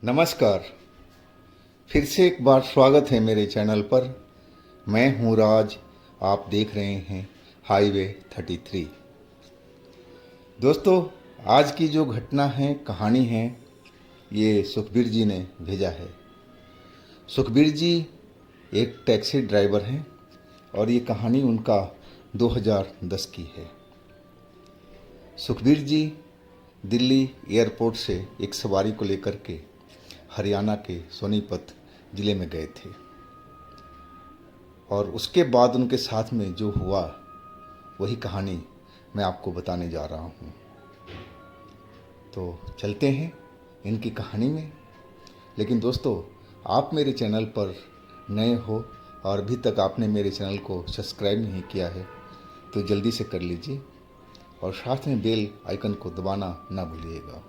नमस्कार। फिर से एक बार स्वागत है मेरे चैनल पर। मैं हूँ राज। आप देख रहे हैं हाईवे 33। दोस्तों, आज की जो घटना है, कहानी है, ये सुखबीर जी ने भेजा है। सुखबीर जी एक टैक्सी ड्राइवर हैं और ये कहानी उनका 2010 की है। सुखबीर जी दिल्ली एयरपोर्ट से एक सवारी को लेकर के हरियाणा के सोनीपत ज़िले में गए थे और उसके बाद उनके साथ में जो हुआ वही कहानी मैं आपको बताने जा रहा हूँ। तो चलते हैं इनकी कहानी में। लेकिन दोस्तों, आप मेरे चैनल पर नए हो और अभी तक आपने मेरे चैनल को सब्सक्राइब नहीं किया है तो जल्दी से कर लीजिए और साथ में बेल आइकन को दबाना ना भूलिएगा।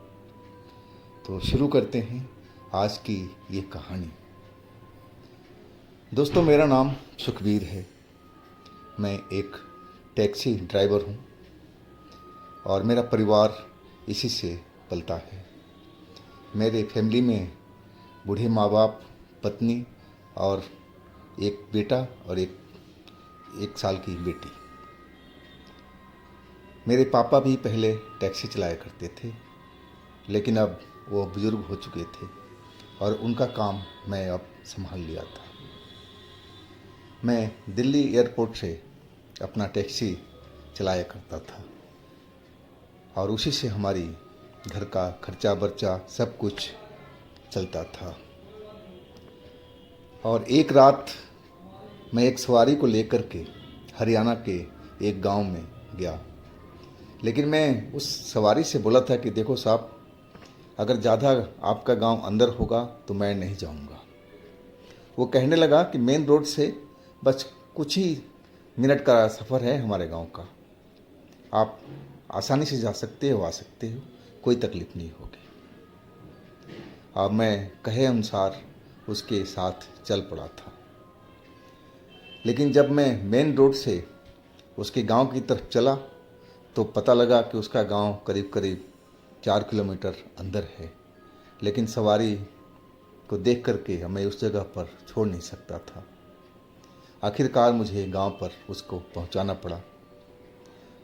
तो शुरू करते हैं आज की ये कहानी। दोस्तों, मेरा नाम सुखबीर है। मैं एक टैक्सी ड्राइवर हूँ और मेरा परिवार इसी से पलता है। मेरे फैमिली में बूढ़े माँ बाप, पत्नी और एक बेटा और एक साल की बेटी। मेरे पापा भी पहले टैक्सी चलाया करते थे, लेकिन अब वो बुज़ुर्ग हो चुके थे और उनका काम मैं अब संभाल लिया था। मैं दिल्ली एयरपोर्ट से अपना टैक्सी चलाया करता था और उसी से हमारी घर का खर्चा बर्चा सब कुछ चलता था। और एक रात मैं एक सवारी को लेकर के हरियाणा के एक गांव में गया, लेकिन मैं उस सवारी से बोला था कि देखो साहब, अगर ज़्यादा आपका गांव अंदर होगा तो मैं नहीं जाऊंगा। वो कहने लगा कि मेन रोड से बस कुछ ही मिनट का सफ़र है हमारे गांव का, आप आसानी से जा सकते हो, आ सकते हो, कोई तकलीफ़ नहीं होगी। अब मैं कहे अनुसार उसके साथ चल पड़ा था। लेकिन जब मैं मेन रोड से उसके गांव की तरफ चला तो पता लगा कि उसका गांव करीब करीब 4 किलोमीटर अंदर है। लेकिन सवारी को देख करके हमें उस जगह पर छोड़ नहीं सकता था। आखिरकार मुझे गांव पर उसको पहुंचाना पड़ा।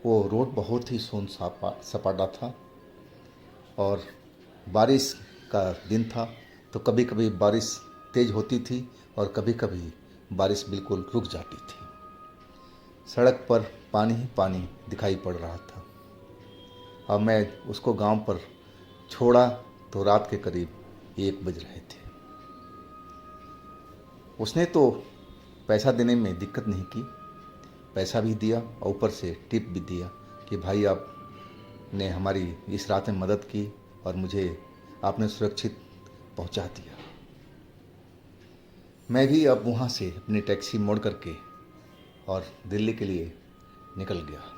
वो रोड बहुत ही सोन सपाटा था और बारिश का दिन था, तो कभी कभी बारिश तेज़ होती थी और कभी कभी बारिश बिल्कुल रुक जाती थी। सड़क पर पानी ही पानी दिखाई पड़ रहा था। अब मैं उसको गांव पर छोड़ा तो रात के करीब 1 बज रहे थे। उसने तो पैसा देने में दिक्कत नहीं की, पैसा भी दिया और ऊपर से टिप भी दिया कि भाई आपने हमारी इस रात में मदद की और मुझे आपने सुरक्षित पहुंचा दिया। मैं भी अब वहाँ से अपनी टैक्सी मोड़ करके और दिल्ली के लिए निकल गया।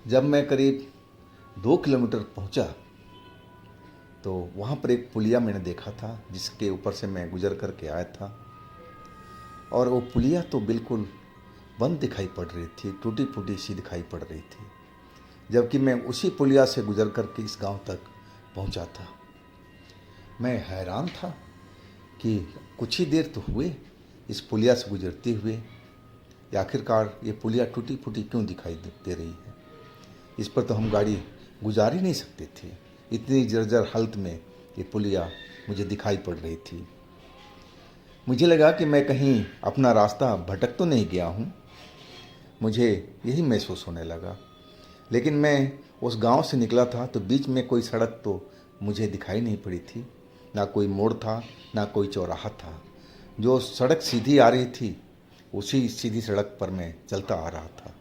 जब मैं करीब 2 किलोमीटर पहुँचा तो वहाँ पर एक पुलिया मैंने देखा था जिसके ऊपर से मैं गुजर करके आया था, और वो पुलिया तो बिल्कुल बंद दिखाई पड़ रही थी, टूटी फूटी सी दिखाई पड़ रही थी। जबकि मैं उसी पुलिया से गुजर करके इस गांव तक पहुंचा था। मैं हैरान था कि कुछ ही देर तो हुए इस पुलिया से गुजरते हुए, या आखिरकार ये पुलिया टूटी फूटी क्यों दिखाई दे रही है। इस पर तो हम गाड़ी गुजार ही नहीं सकते थे, इतनी जर्जर हालत में ये पुलिया मुझे दिखाई पड़ रही थी। मुझे लगा कि मैं कहीं अपना रास्ता भटक तो नहीं गया हूँ, मुझे यही महसूस होने लगा। लेकिन मैं उस गांव से निकला था तो बीच में कोई सड़क तो मुझे दिखाई नहीं पड़ी थी, ना कोई मोड़ था, ना कोई चौराहा था। जो सड़क सीधी आ रही थी उसी सीधी सड़क पर मैं चलता आ रहा था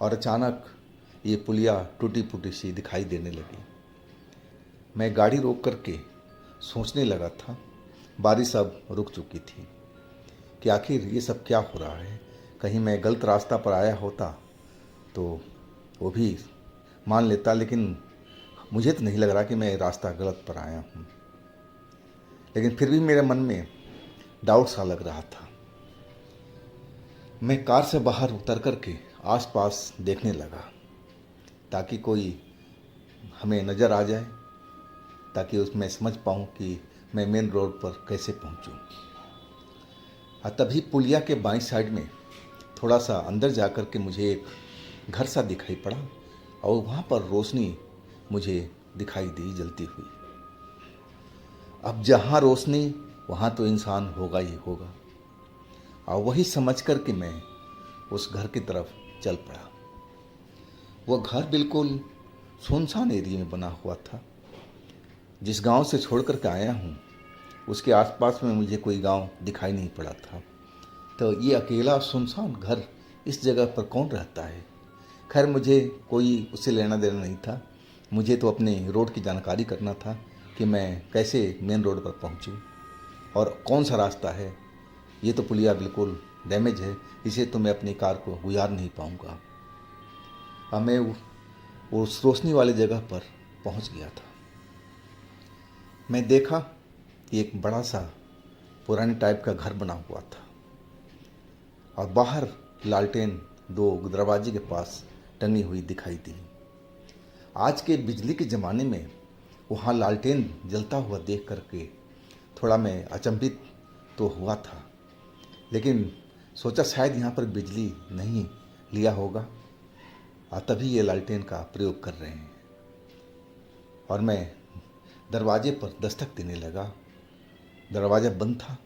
और अचानक ये पुलिया टूटी फूटी सी दिखाई देने लगी। मैं गाड़ी रोक करके सोचने लगा था, बारिश अब रुक चुकी थी, कि आखिर ये सब क्या हो रहा है। कहीं मैं गलत रास्ता पर आया होता तो वो भी मान लेता, लेकिन मुझे तो नहीं लग रहा कि मैं रास्ता गलत पर आया हूँ। लेकिन फिर भी मेरे मन में डाउट सा लग रहा था। मैं कार से बाहर उतर करके आसपास देखने लगा ताकि कोई हमें नज़र आ जाए। ताकि उसमें समझ पाऊँ कि मैं मेन रोड पर कैसे पहुँचूँ। तभी पुलिया के बाईं साइड में थोड़ा सा अंदर जाकर के मुझे एक घर सा दिखाई पड़ा और वहाँ पर रोशनी मुझे दिखाई दी जलती हुई। अब जहाँ रोशनी वहाँ तो इंसान होगा ही होगा, और वही समझ कर के मैं उस घर की तरफ चल पड़ा। वो घर बिल्कुल सुनसान एरिया में बना हुआ था। जिस गांव से छोड़ कर के आया हूँ उसके आसपास में मुझे कोई गांव दिखाई नहीं पड़ा था। तो ये अकेला सुनसान घर इस जगह पर कौन रहता है। खैर, मुझे कोई उससे लेना देना नहीं था। मुझे तो अपने रोड की जानकारी करना था कि मैं कैसे मेन रोड पर पहुंचूं और कौन सा रास्ता है। ये तो पुलिया बिल्कुल डैमेज है, इसे तो मैं अपनी कार को गुजार नहीं पाऊंगा। अब मैं उस रोशनी वाली जगह पर पहुंच गया था। मैं देखा कि एक बड़ा सा पुराने टाइप का घर बना हुआ था और बाहर लालटेन दो दरवाजे के पास टंगी हुई दिखाई दी। आज के बिजली के ज़माने में वहाँ लालटेन जलता हुआ देख करके थोड़ा मैं अचंभित तो हुआ था, लेकिन सोचा शायद यहाँ पर बिजली नहीं लिया होगा और तभी ये लालटेन का प्रयोग कर रहे हैं। और मैं दरवाजे पर दस्तक देने लगा। दरवाज़ा बंद था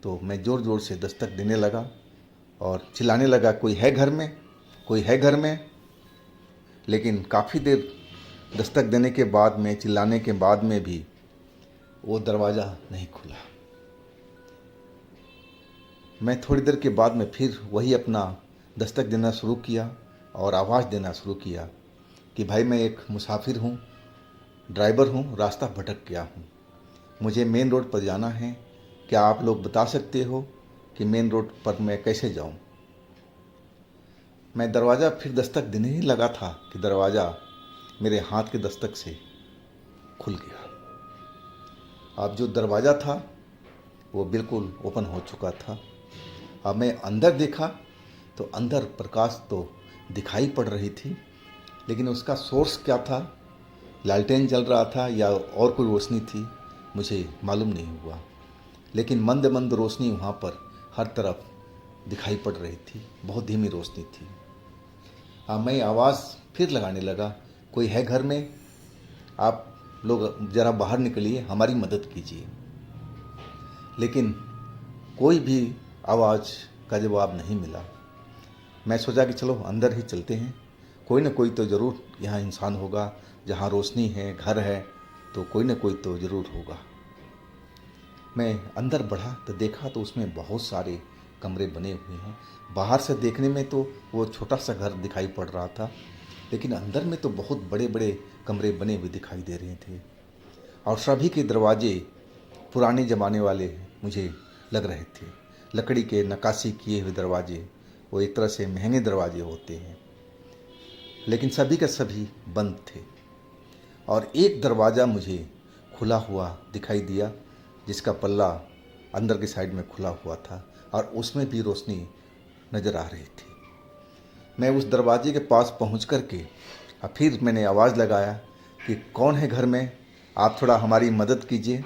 तो मैं ज़ोर ज़ोर से दस्तक देने लगा और चिल्लाने लगा, कोई है घर में, कोई है घर में। लेकिन काफ़ी देर दस्तक देने के बाद में, चिल्लाने के बाद में भी वो दरवाज़ा नहीं खुला। मैं थोड़ी देर के बाद में फिर वही अपना दस्तक देना शुरू किया और आवाज़ देना शुरू किया कि भाई, मैं एक मुसाफिर हूँ, ड्राइवर हूँ, रास्ता भटक गया हूँ, मुझे मेन रोड पर जाना है। क्या आप लोग बता सकते हो कि मेन रोड पर मैं कैसे जाऊँ। मैं दरवाज़ा फिर दस्तक देने ही लगा था कि दरवाज़ा मेरे हाथ के दस्तक से खुल गया। अब जो दरवाज़ा था वो बिल्कुल ओपन हो चुका था। अब मैं अंदर देखा तो अंदर प्रकाश तो दिखाई पड़ रही थी, लेकिन उसका सोर्स क्या था, लालटेन जल रहा था या और कोई रोशनी थी, मुझे मालूम नहीं हुआ। लेकिन मंद मंद रोशनी वहाँ पर हर तरफ दिखाई पड़ रही थी, बहुत धीमी रोशनी थी। मैं आवाज़ फिर लगाने लगा, कोई है घर में, आप लोग ज़रा बाहर निकलिए, हमारी मदद कीजिए। लेकिन कोई भी आवाज़ का जवाब नहीं मिला। मैं सोचा कि चलो अंदर ही चलते हैं, कोई ना कोई तो ज़रूर यहाँ इंसान होगा, जहाँ रोशनी है, घर है, तो कोई ना कोई तो ज़रूर होगा। मैं अंदर बढ़ा तो देखा तो उसमें बहुत सारे कमरे बने हुए हैं। बाहर से देखने में तो वो छोटा सा घर दिखाई पड़ रहा था, लेकिन अंदर में तो बहुत बड़े बड़े कमरे बने हुए दिखाई दे रहे थे और सभी के दरवाजे पुराने ज़माने वाले मुझे लग रहे थे। लकड़ी के नक्काशी किए हुए दरवाजे, वो एक तरह से महंगे दरवाजे होते हैं, लेकिन सभी के सभी बंद थे। और एक दरवाज़ा मुझे खुला हुआ दिखाई दिया, जिसका पल्ला अंदर की साइड में खुला हुआ था और उसमें भी रोशनी नज़र आ रही थी। मैं उस दरवाजे के पास पहुंच कर के फिर मैंने आवाज़ लगाया कि कौन है घर में, आप थोड़ा हमारी मदद कीजिए,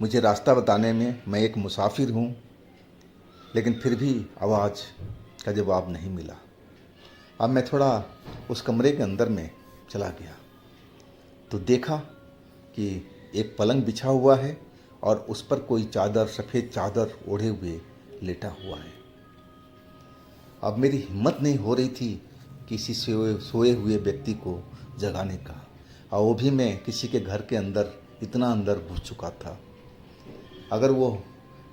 मुझे रास्ता बताने में, मैं एक मुसाफिर हूँ। लेकिन फिर भी आवाज़ का जवाब नहीं मिला। अब मैं थोड़ा उस कमरे के अंदर में चला गया तो देखा कि एक पलंग बिछा हुआ है और उस पर कोई चादर, सफ़ेद चादर ओढ़े हुए लेटा हुआ है। अब मेरी हिम्मत नहीं हो रही थी किसी सोए हुए व्यक्ति को जगाने का, और वो भी मैं किसी के घर के अंदर, इतना अंदर घुस चुका था। अगर वो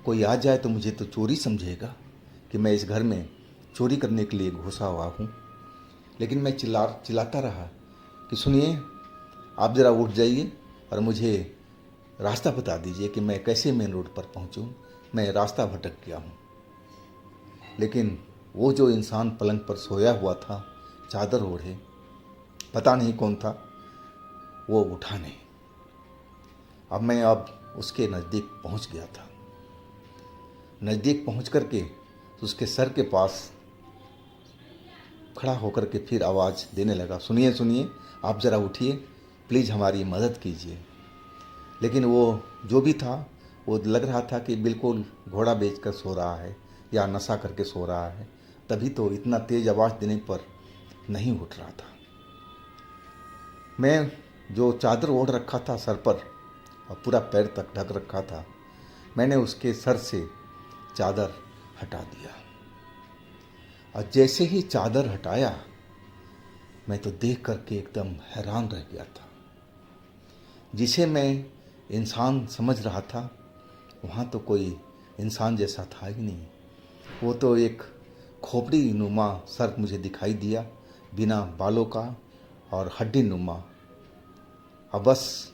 कोई आ जाए तो मुझे तो चोरी समझेगा कि मैं इस घर में चोरी करने के लिए घुसा हुआ हूँ। लेकिन मैं चिल्लाता रहा कि सुनिए, आप ज़रा उठ जाइए और मुझे रास्ता बता दीजिए कि मैं कैसे मेन रोड पर पहुँचूँ, मैं रास्ता भटक गया हूँ। लेकिन वो जो इंसान पलंग पर सोया हुआ था, चादर ओढ़े, पता नहीं कौन था, वो उठा नहीं। अब उसके नज़दीक पहुँच गया था। नज़दीक पहुँच कर के उसके सर के पास खड़ा होकर के फिर आवाज़ देने लगा, सुनिए सुनिए, आप ज़रा उठिए, प्लीज़ हमारी मदद कीजिए। लेकिन वो जो भी था वो लग रहा था कि बिल्कुल घोड़ा बेचकर सो रहा है या नशा करके सो रहा है, तभी तो इतना तेज़ आवाज़ देने पर नहीं उठ रहा था। मैं जो चादर ओढ़ रखा था सर पर और पूरा पैर तक ढक रखा था, मैंने उसके सर से चादर हटा दिया और जैसे ही चादर हटाया मैं तो देख करके एकदम हैरान रह गया था। जिसे मैं इंसान समझ रहा था वहाँ तो कोई इंसान जैसा था ही नहीं। वो तो एक खोपड़ी नुमा सर मुझे दिखाई दिया, बिना बालों का और हड्डी नुमा। अब बस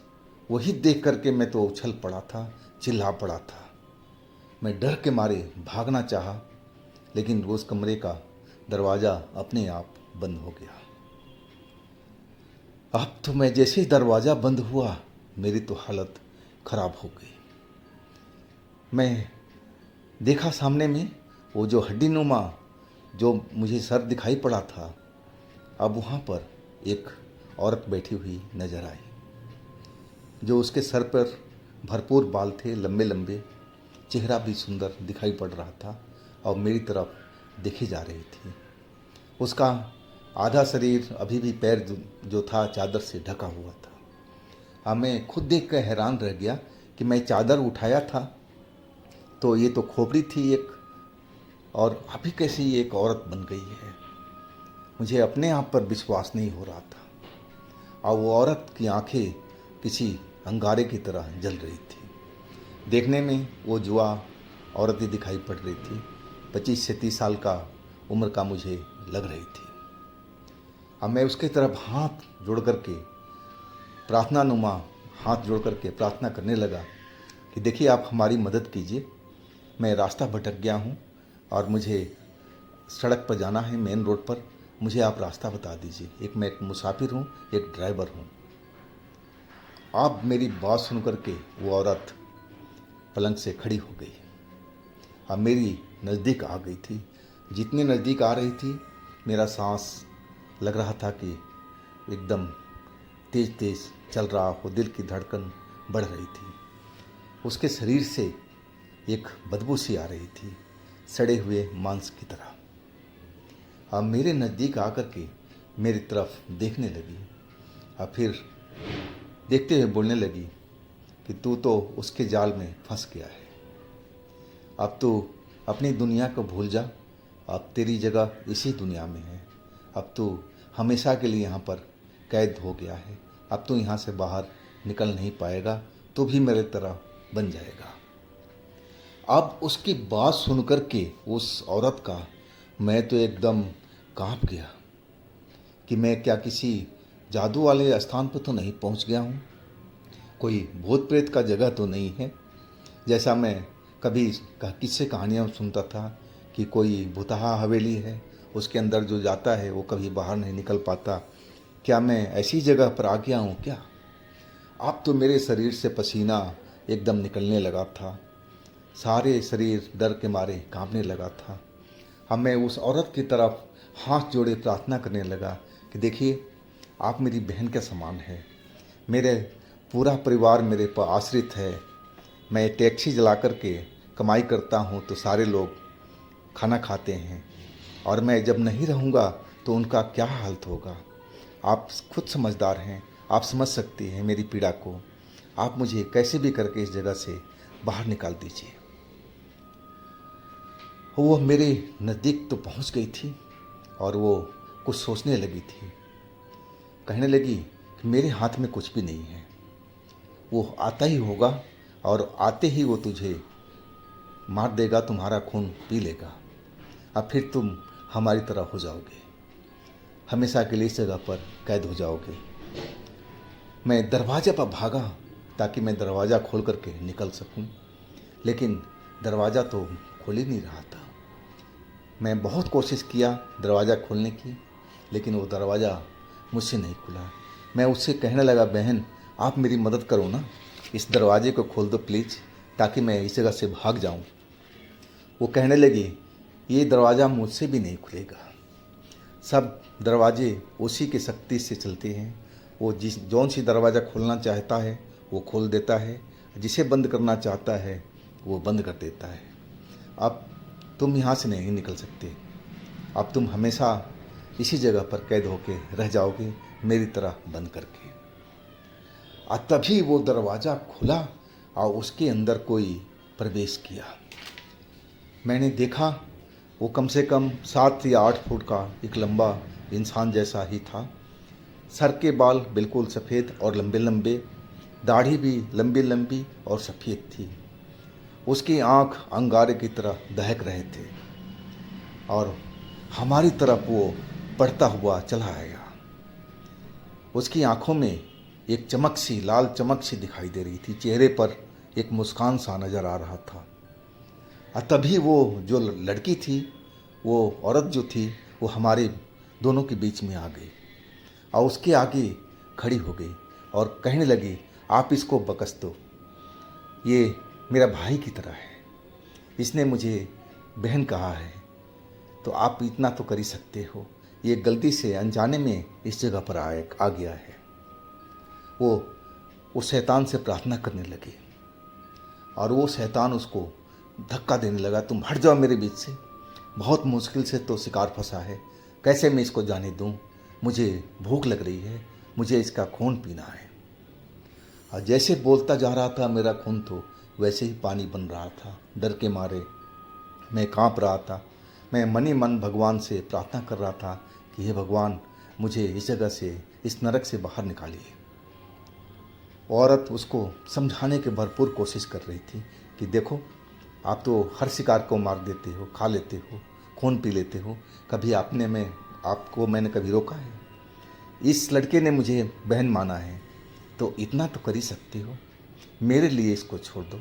वही देख करके मैं तो उछल पड़ा था, चिल्ला पड़ा था। मैं डर के मारे भागना चाहा, लेकिन उस कमरे का दरवाज़ा अपने आप बंद हो गया। अब तो मैं जैसे ही दरवाज़ा बंद हुआ मेरी तो हालत ख़राब हो गई। मैं देखा सामने में वो जो हड्डी नुमा जो मुझे सर दिखाई पड़ा था, अब वहाँ पर एक औरत बैठी हुई नज़र आई, जो उसके सर पर भरपूर बाल थे, लंबे लंबे, चेहरा भी सुंदर दिखाई पड़ रहा था और मेरी तरफ देखी जा रही थी। उसका आधा शरीर अभी भी पैर जो था चादर से ढका हुआ था। अब मैं खुद देख कर हैरान रह गया कि मैं चादर उठाया था तो ये तो खोपड़ी थी एक, और अभी कैसे ये एक औरत बन गई है। मुझे अपने आप पर विश्वास नहीं हो रहा था और वो औरत की आंखें किसी अंगारे की तरह जल रही थी। देखने में वो जुआ औरत ही दिखाई पड़ रही थी। 25 से 30 साल का उम्र का मुझे लग रही थी। अब मैं उसके तरफ हाथ जोड़ करके प्रार्थना नुमा हाथ जोड़ करके प्रार्थना करने लगा कि देखिए आप हमारी मदद कीजिए, मैं रास्ता भटक गया हूँ और मुझे सड़क पर जाना है, मेन रोड पर, मुझे आप रास्ता बता दीजिए। मैं एक मुसाफिर हूँ, एक ड्राइवर हूँ। आप मेरी बात सुन करके वो औरत पलंग से खड़ी हो गई। अब मेरी नज़दीक आ गई थी। जितनी नज़दीक आ रही थी मेरा सांस लग रहा था कि एकदम तेज़ तेज़ चल रहा हो, दिल की धड़कन बढ़ रही थी। उसके शरीर से एक बदबू सी आ रही थी, सड़े हुए मांस की तरह। अब मेरे नज़दीक आकर के मेरी तरफ देखने लगी और फिर देखते हुए बोलने लगी कि तू तो उसके जाल में फंस गया है, अब तू अपनी दुनिया को भूल जा, अब तेरी जगह इसी दुनिया में है। अब तू हमेशा के लिए यहाँ पर कैद हो गया है, अब तू यहाँ से बाहर निकल नहीं पाएगा, तू भी मेरे तरह बन जाएगा। अब उसकी बात सुनकर के उस औरत का मैं तो एकदम कांप गया कि मैं क्या किसी जादू वाले स्थान पर तो नहीं पहुंच गया हूं, कोई भूत प्रेत का जगह तो नहीं है जैसा मैं कभी किस्से कहानियाँ सुनता था कि कोई भुतहा हवेली है, उसके अंदर जो जाता है वो कभी बाहर नहीं निकल पाता। क्या मैं ऐसी जगह पर आ गया हूँ क्या? अब तो मेरे शरीर से पसीना एकदम निकलने लगा था, सारे शरीर डर के मारे कांपने लगा था। अब मैं उस औरत की तरफ हाथ जोड़े प्रार्थना करने लगा कि देखिए आप मेरी बहन के समान हैं, मेरे पूरा परिवार मेरे पर आश्रित है, मैं टैक्सी जला कर के कमाई करता हूँ तो सारे लोग खाना खाते हैं और मैं जब नहीं रहूँगा तो उनका क्या हालत होगा। आप खुद समझदार हैं, आप समझ सकती हैं मेरी पीड़ा को, आप मुझे कैसे भी करके इस जगह से बाहर निकाल दीजिए। वो मेरे नज़दीक तो पहुंच गई थी और वो कुछ सोचने लगी थी। कहने लगी कि मेरे हाथ में कुछ भी नहीं है, वो आता ही होगा और आते ही वो तुझे मार देगा, तुम्हारा खून पी लेगा, अब फिर तुम हमारी तरह हो जाओगे, हमेशा के लिए इस जगह पर कैद हो जाओगे। मैं दरवाजे पर भागा ताकि मैं दरवाज़ा खोल करके निकल सकूं, लेकिन दरवाज़ा तो खोल ही नहीं रहा था। मैं बहुत कोशिश किया दरवाज़ा खोलने की, लेकिन वो दरवाज़ा मुझसे नहीं खुला। मैं उससे कहने लगा, बहन आप मेरी मदद करो ना, इस दरवाजे को खोल दो प्लीज़, ताकि मैं इस जगह से भाग जाऊं। वो कहने लगी, ये दरवाज़ा मुझसे भी नहीं खुलेगा, सब दरवाजे उसी की शक्ति से चलते हैं, वो जौन सी दरवाज़ा खोलना चाहता है वो खोल देता है, जिसे बंद करना चाहता है वो बंद कर देता है। अब तुम यहाँ से नहीं निकल सकते, अब तुम हमेशा इसी जगह पर कैद होके रह जाओगे, मेरी तरह बंद करके। और तभी वो दरवाज़ा खुला और उसके अंदर कोई प्रवेश किया। मैंने देखा वो कम से कम 7 या 8 फुट का एक लंबा इंसान जैसा ही था। सर के बाल बिल्कुल सफ़ेद और लंबे लंबे, दाढ़ी भी लंबी लंबी और सफ़ेद थी। उसकी आँख अंगारे की तरह दहक रहे थे और हमारी तरफ वो बढ़ता हुआ चला आया। उसकी आँखों में एक चमक सी, लाल चमक सी दिखाई दे रही थी, चेहरे पर एक मुस्कान सा नज़र आ रहा था। और तभी वो जो लड़की थी, वो औरत जो थी, वो हमारे दोनों के बीच में आ गई और उसके आगे खड़ी हो गई और कहने लगी, आप इसको बकस दो, ये मेरा भाई की तरह है, इसने मुझे बहन कहा है, तो आप इतना तो कर ही सकते हो, ये गलती से अनजाने में इस जगह पर आ गया है। वो उस शैतान से प्रार्थना करने लगी और वो शैतान उसको धक्का देने लगा, तुम हट जाओ मेरे बीच से, बहुत मुश्किल से तो शिकार फंसा है, कैसे मैं इसको जाने दूं, मुझे भूख लग रही है, मुझे इसका खून पीना है। और जैसे बोलता जा रहा था मेरा खून तो वैसे ही पानी बन रहा था। डर के मारे मैं काँप रहा था। मैं मन ही मन भगवान से प्रार्थना कर रहा था कि हे भगवान, मुझे इस जगह से, इस नरक से बाहर निकालिए। औरत उसको समझाने की भरपूर कोशिश कर रही थी कि देखो, आप तो हर शिकार को मार देते हो, खा लेते हो, खून पी लेते हो, कभी मैंने कभी रोका है? इस लड़के ने मुझे बहन माना है, तो इतना तो कर ही सकते हो, मेरे लिए इसको छोड़ दो,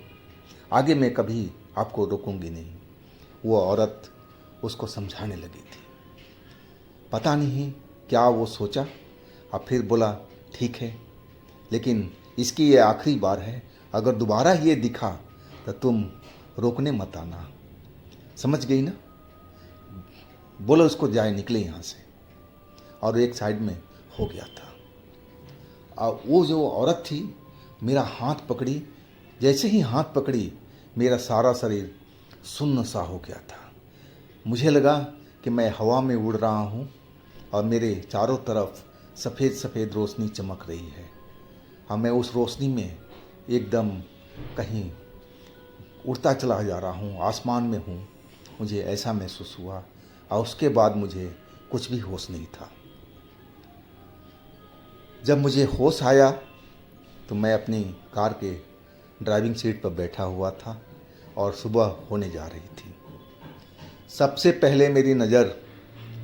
आगे मैं कभी आपको रोकूंगी नहीं। वो औरत उसको समझाने लगी थी। पता नहीं क्या वो सोचा और फिर बोला, ठीक है, लेकिन इसकी ये आखिरी बार है, अगर दोबारा ये दिखा तो तुम रोकने मत आना, समझ गई ना? बोलो उसको जाए, निकले यहाँ से। और एक साइड में हो गया था। और वो जो औरत थी मेरा हाथ पकड़ी, जैसे ही हाथ पकड़ी मेरा सारा शरीर सुन्न सा हो गया था। मुझे लगा कि मैं हवा में उड़ रहा हूँ और मेरे चारों तरफ सफ़ेद सफ़ेद रोशनी चमक रही है और मैं उस रोशनी में एकदम कहीं उड़ता चला जा रहा हूँ, आसमान में हूँ, मुझे ऐसा महसूस हुआ। और उसके बाद मुझे कुछ भी होश नहीं था। जब मुझे होश आया तो मैं अपनी कार के ड्राइविंग सीट पर बैठा हुआ था और सुबह होने जा रही थी। सबसे पहले मेरी नज़र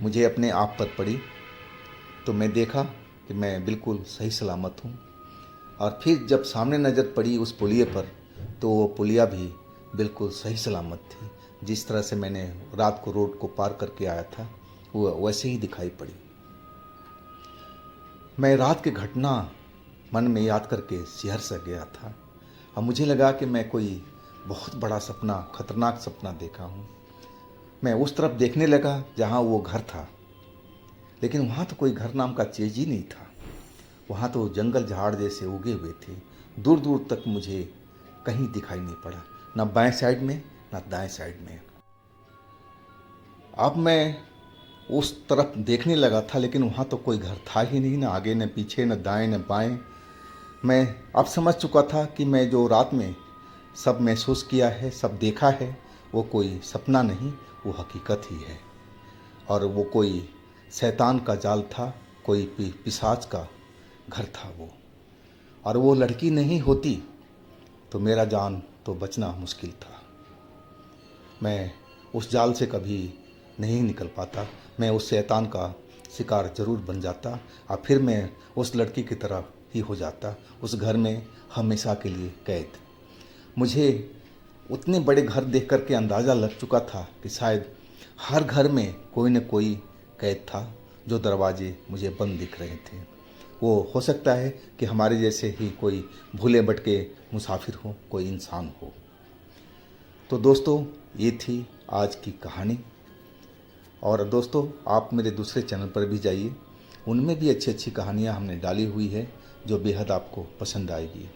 मुझे अपने आप पर पड़ी तो मैं देखा कि मैं बिल्कुल सही सलामत हूँ। और फिर जब सामने नज़र पड़ी उस पुलिये पर, तो वो पुलिया भी बिल्कुल सही सलामत थी। जिस तरह से मैंने रात को रोड को पार करके आया था, वो वैसे ही दिखाई पड़ी। मैं रात की घटना मन में याद करके सिहर सा गया था और मुझे लगा कि मैं कोई बहुत बड़ा सपना, खतरनाक सपना देखा हूँ। मैं उस तरफ देखने लगा जहाँ वो घर था, लेकिन वहाँ तो कोई घर नाम का चीज़ ही नहीं था। वहाँ तो जंगल झाड़ जैसे उगे हुए थे, दूर दूर तक मुझे कहीं दिखाई नहीं पड़ा, ना बाएं साइड में ना दाएं साइड में। अब मैं उस तरफ देखने लगा था, लेकिन वहाँ तो कोई घर था ही नहीं, ना आगे न पीछे, न दाएं न बाएं। मैं अब समझ चुका था कि मैं जो रात में सब महसूस किया है, सब देखा है, वो कोई सपना नहीं, वो हकीकत ही है। और वो कोई शैतान का जाल था, कोई पिशाच का घर था वो। और वो लड़की नहीं होती तो मेरा जान तो बचना मुश्किल था। मैं उस जाल से कभी नहीं निकल पाता, मैं उस शैतान का शिकार ज़रूर बन जाता और फिर मैं उस लड़की की तरह ही हो जाता, उस घर में हमेशा के लिए कैद। मुझे उतने बड़े घर देख कर के अंदाज़ा लग चुका था कि शायद हर घर में कोई न कोई कैद था, जो दरवाजे मुझे बंद दिख रहे थे। वो हो सकता है कि हमारे जैसे ही कोई भूले भटके मुसाफिर हो, कोई इंसान हो। तो दोस्तों, ये थी आज की कहानी। और दोस्तों, आप मेरे दूसरे चैनल पर भी जाइए, उनमें भी अच्छी अच्छी कहानियाँ हमने डाली हुई है जो बेहद आपको पसंद आएगी।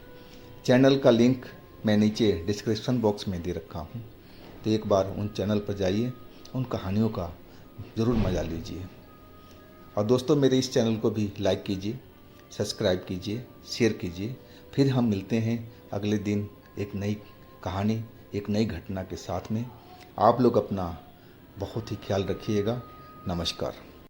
चैनल का लिंक मैं नीचे डिस्क्रिप्शन बॉक्स में दे रखा हूँ, तो एक बार उन चैनल पर जाइए, उन कहानियों का ज़रूर मज़ा लीजिए। और दोस्तों, मेरे इस चैनल को भी लाइक कीजिए, सब्सक्राइब कीजिए, शेयर कीजिए। फिर हम मिलते हैं अगले दिन एक नई कहानी, एक नई घटना के साथ में। आप लोग अपना बहुत ही ख्याल रखिएगा। नमस्कार।